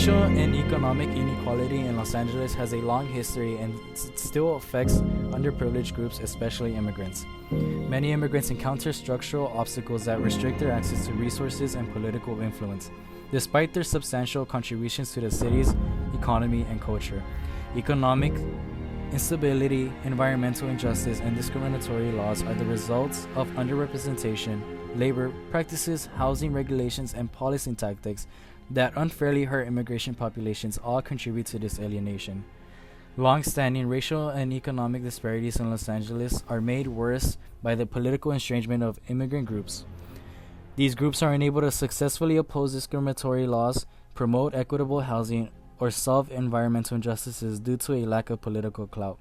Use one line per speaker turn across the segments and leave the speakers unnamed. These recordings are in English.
Racial and economic inequality in Los Angeles has a long history and still affects underprivileged groups, especially immigrants. Many immigrants encounter structural obstacles that restrict their access to resources and political influence, despite their substantial contributions to the city's economy and culture. Economic instability, environmental injustice, and discriminatory laws are the results of underrepresentation, labor practices, housing regulations, and policy tactics that unfairly hurt immigration populations all contribute to this alienation. Long-standing racial and economic disparities in Los Angeles are made worse by the political estrangement of immigrant groups. These groups are unable to successfully oppose discriminatory laws, promote equitable housing, or solve environmental injustices due to a lack of political clout.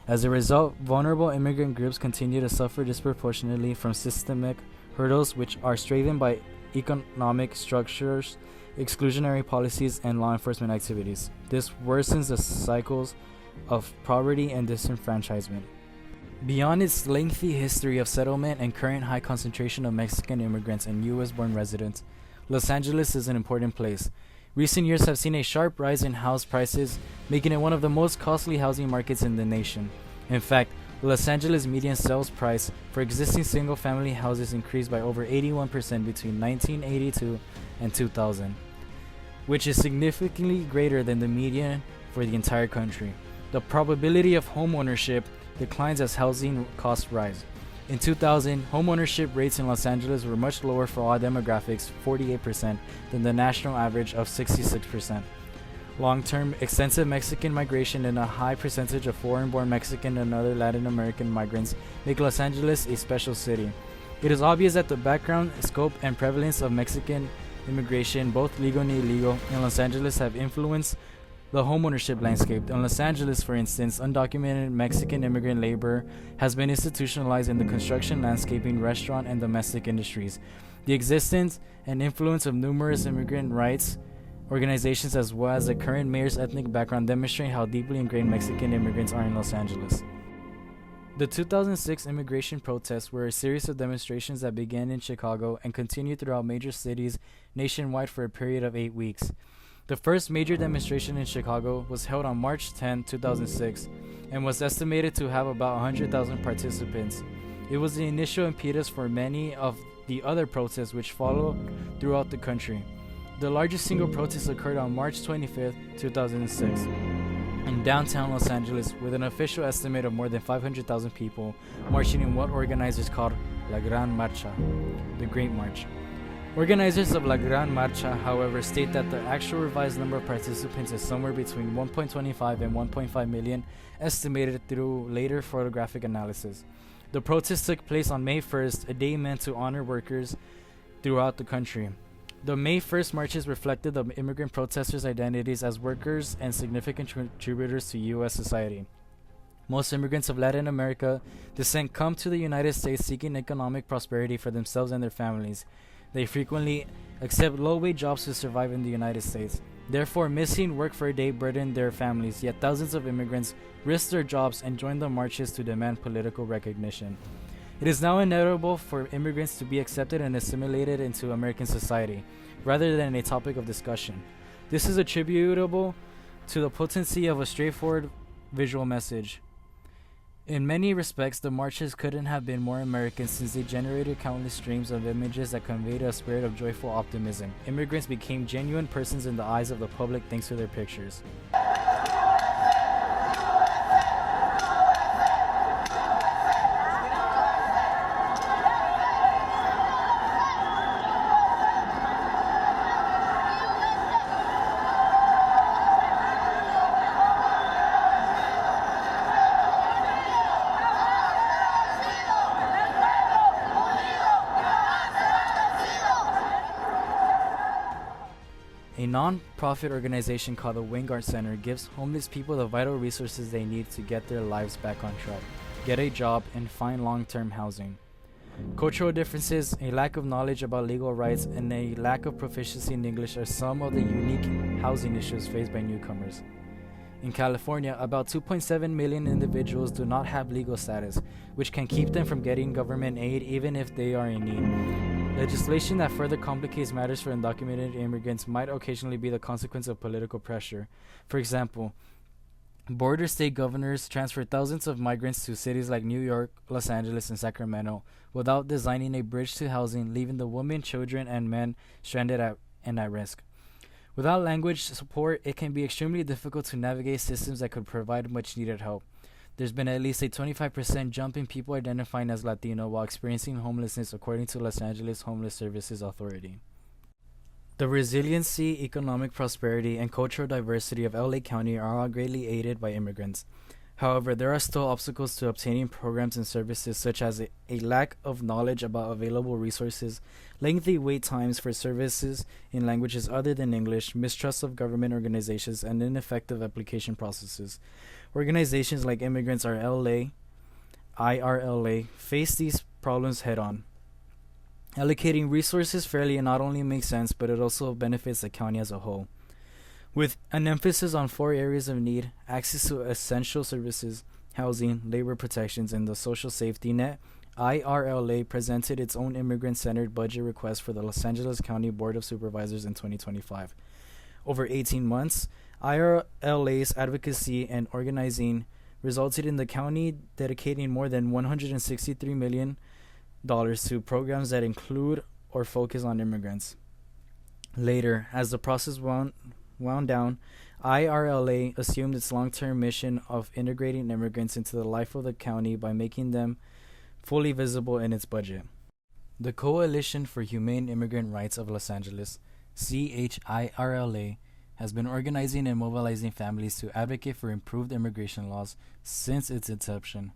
As a result, vulnerable immigrant groups continue to suffer disproportionately from systemic hurdles which are strengthened by economic structures, exclusionary policies, and law enforcement activities. This worsens the cycles of poverty and disenfranchisement. Beyond its lengthy history of settlement and current high concentration of Mexican immigrants and U.S.-born residents, Los Angeles is an important place. Recent years have seen a sharp rise in house prices, making it one of the most costly housing markets in the nation. In fact, Los Angeles median sales price for existing single-family houses increased by over 81% between 1982 and 2000, which is significantly greater than the median for the entire country. The probability of home ownership declines as housing costs rise. In 2000, homeownership rates in Los Angeles were much lower for all demographics, 48%, than the national average of 66%. Long-term, extensive Mexican migration and a high percentage of foreign-born Mexican and other Latin American migrants make Los Angeles a special city. It is obvious that the background, scope, and prevalence of Mexican immigration, both legal and illegal, in Los Angeles have influenced the homeownership landscape. In Los Angeles, for instance, undocumented Mexican immigrant labor has been institutionalized in the construction, landscaping, restaurant, and domestic industries. The existence and influence of numerous immigrant rights organizations as well as the current mayor's ethnic background demonstrate how deeply ingrained Mexican immigrants are in Los Angeles. The 2006 immigration protests were a series of demonstrations that began in Chicago and continued throughout major cities nationwide for a period of 8 weeks. The first major demonstration in Chicago was held on March 10, 2006, and was estimated to have about 100,000 participants. It was the initial impetus for many of the other protests which followed throughout the country. The largest single protest occurred on March 25, 2006, in downtown Los Angeles, with an official estimate of more than 500,000 people marching in what organizers called La Gran Marcha, the Great March. Organizers of La Gran Marcha, however, state that the actual revised number of participants is somewhere between 1.25 and 1.5 million, estimated through later photographic analysis. The protest took place on May 1st, a day meant to honor workers throughout the country. The May 1st marches reflected the immigrant protesters' identities as workers and significant contributors to U.S. society. Most immigrants of Latin America descent come to the United States seeking economic prosperity for themselves and their families. They frequently accept low-wage jobs to survive in the United States. Therefore, missing work for a day burdened their families, yet thousands of immigrants risked their jobs and joined the marches to demand political recognition. It is now inevitable for immigrants to be accepted and assimilated into American society, rather than a topic of discussion. This is attributable to the potency of a straightforward visual message. In many respects, the marches couldn't have been more American since they generated countless streams of images that conveyed a spirit of joyful optimism. Immigrants became genuine persons in the eyes of the public thanks to their pictures. A non-profit organization called the Wingard Center gives homeless people the vital resources they need to get their lives back on track, get a job, and find long-term housing. Cultural differences, a lack of knowledge about legal rights, and a lack of proficiency in English are some of the unique housing issues faced by newcomers. In California, about 2.7 million individuals do not have legal status, which can keep them from getting government aid even if they are in need. Legislation that further complicates matters for undocumented immigrants might occasionally be the consequence of political pressure. For example, border state governors transfer thousands of migrants to cities like New York, Los Angeles, and Sacramento without designing a bridge to housing, leaving the women, children, and men stranded and at risk. Without language support, it can be extremely difficult to navigate systems that could provide much needed help. There's been at least a 25% jump in people identifying as Latino while experiencing homelessness, according to Los Angeles Homeless Services Authority. The resiliency, economic prosperity, and cultural diversity of LA County are all greatly aided by immigrants. However, there are still obstacles to obtaining programs and services, such as a lack of knowledge about available resources, lengthy wait times for services in languages other than English, mistrust of government organizations, and ineffective application processes. Organizations like Immigrants Are LA, IRLA, face these problems head-on. Allocating resources fairly not only makes sense, but it also benefits the county as a whole. With an emphasis on 4 areas of need: access to essential services, housing, labor protections, and the social safety net, IRLA presented its own immigrant-centered budget request for the Los Angeles County Board of Supervisors in 2025. Over 18 months, IRLA's advocacy and organizing resulted in the county dedicating more than $163 million to programs that include or focus on immigrants. Later, as the process wound down, IRLA assumed its long-term mission of integrating immigrants into the life of the county by making them fully visible in its budget. The Coalition for Humane Immigrant Rights of Los Angeles, CHIRLA, has been organizing and mobilizing families to advocate for improved immigration laws since its inception.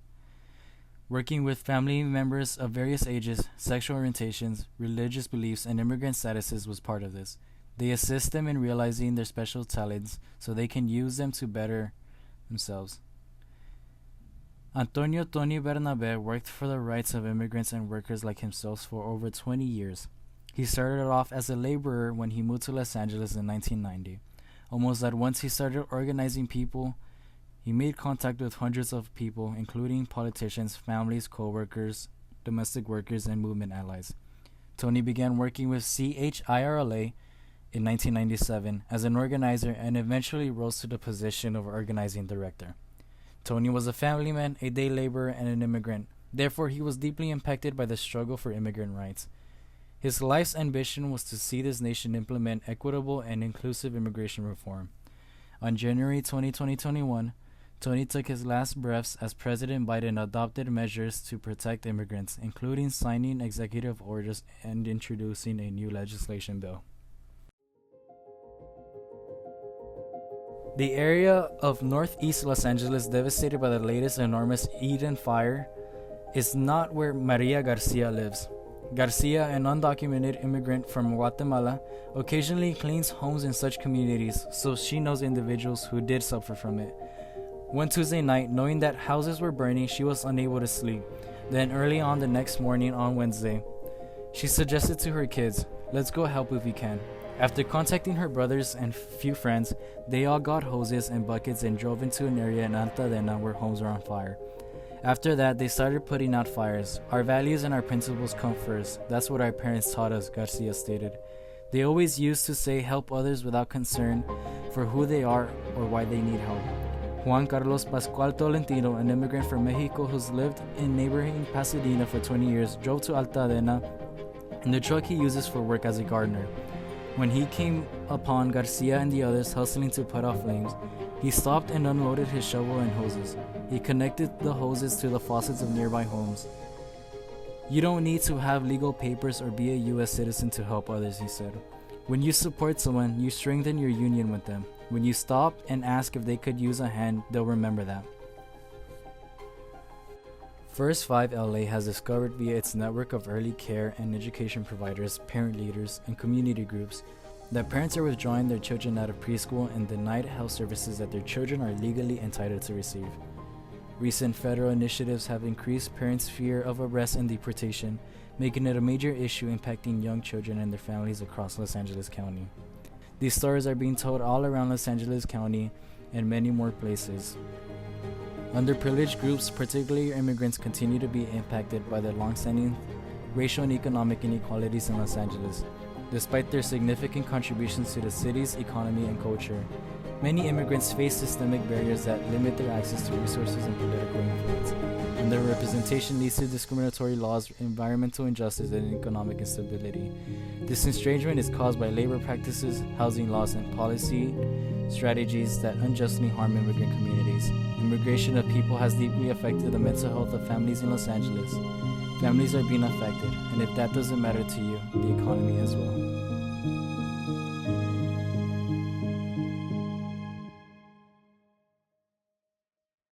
Working with family members of various ages, sexual orientations, religious beliefs, and immigrant statuses was part of this. They assist them in realizing their special talents so they can use them to better themselves. Antonio Tony Bernabe worked for the rights of immigrants and workers like himself for over 20 years. He started off as a laborer when he moved to Los Angeles in 1990. Almost at once he started organizing people. He made contact with hundreds of people, including politicians, families, co-workers, domestic workers, and movement allies. Tony began working with CHIRLA in 1997 as an organizer and eventually rose to the position of organizing director. Tony was a family man, a day laborer, and an immigrant. Therefore, he was deeply impacted by the struggle for immigrant rights. His life's ambition was to see this nation implement equitable and inclusive immigration reform. On January 20, 2021, Tony took his last breaths as President Biden adopted measures to protect immigrants, including signing executive orders and introducing a new legislation bill. The area of northeast Los Angeles devastated by the latest enormous Eden fire is not where Maria Garcia lives. Garcia, an undocumented immigrant from Guatemala, occasionally cleans homes in such communities, so she knows individuals who did suffer from it. One Tuesday night, knowing that houses were burning, she was unable to sleep. Then early on the next morning on Wednesday, she suggested to her kids, "Let's go help if we can." After contacting her brothers and few friends, they all got hoses and buckets and drove into an area in Altadena where homes were on fire. After that, they started putting out fires. "Our values and our principles come first. That's what our parents taught us," Garcia stated. They always used to say help others without concern for who they are or why they need help. Juan Carlos Pascual Tolentino, an immigrant from Mexico who's lived in neighboring Pasadena for 20 years, drove to Altadena in the truck he uses for work as a gardener. When he came upon Garcia and the others hustling to put out flames, he stopped and unloaded his shovel and hoses. He connected the hoses to the faucets of nearby homes. "You don't need to have legal papers or be a U.S. citizen to help others," he said. "When you support someone, you strengthen your union with them. When you stop and ask if they could use a hand, they'll remember that." First 5 LA has discovered via its network of early care and education providers, parent leaders, and community groups that parents are withdrawing their children out of preschool and denied health services that their children are legally entitled to receive. Recent federal initiatives have increased parents' fear of arrest and deportation, making it a major issue impacting young children and their families across Los Angeles County. These stories are being told all around Los Angeles County, and many more places. Underprivileged groups, particularly immigrants, continue to be impacted by the long-standing racial and economic inequalities in Los Angeles. Despite their significant contributions to the city's economy and culture, many immigrants face systemic barriers that limit their access to resources and political influence. Underrepresentation leads to discriminatory laws, environmental injustice, and economic instability. This estrangement is caused by labor practices, housing laws, and policy strategies that unjustly harm immigrant communities. Immigration of people has deeply affected the mental health of families in Los Angeles. Families are being affected, and if that doesn't matter to you, the economy as well.